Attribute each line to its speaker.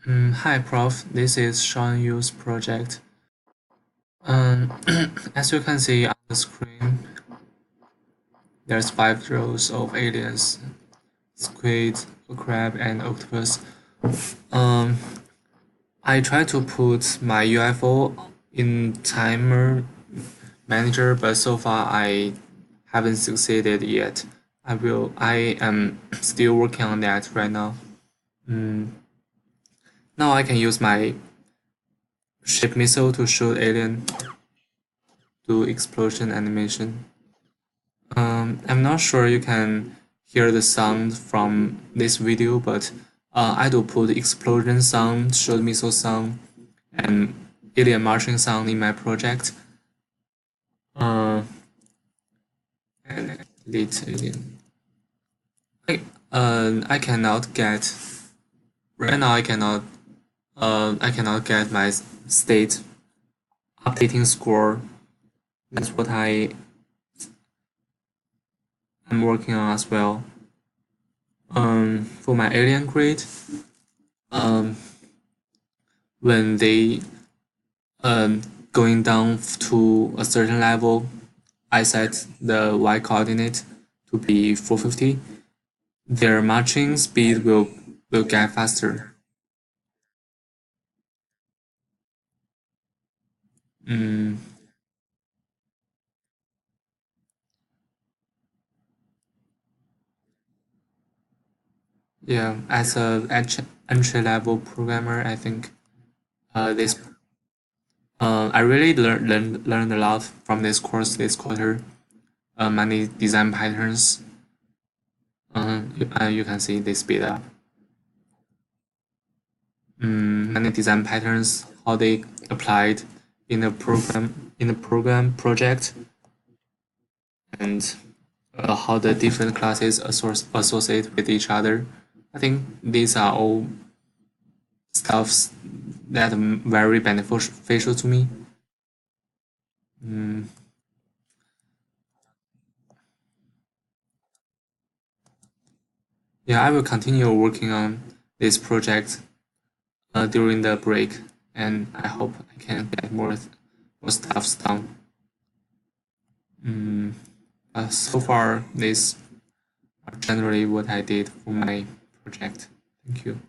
Speaker 1: Hi, Prof. This is Sean Yu's project. As you can see on the screen, there's 5 rows of aliens: squid, a crab, and octopus. Um, I tried to put my UFO in timer manager, but so far I haven't succeeded yet. I am still working on that right now. Mm, Now I can use my ship missile to shoot alien, do explosion animation. I'm not sure you can hear the sound from this video, but I do put explosion sound, shot missile sound, and alien marching sound in my project. Uh, and delete alien. I cannot get right now. I cannot get my state updating score. That's what I'm working on as well. For my alien crate, um, when they um, going down to a certain level, I set the y coordinate to be 450. Their marching speed will get faster. Mm, yeah, as a entry level programmer, I think this I really learned a lot from this course this quarter. Many design patterns. You can see they speed up. Many design patterns, how they applied in a program project, and how the different classes associate with each other. I think these are all stuffs that are very beneficial to me. Mm, yeah, I will continue working on this project during the break, and I hope I can get more stuffs done. Mm, so far, these are generally what I did for my project. Thank you.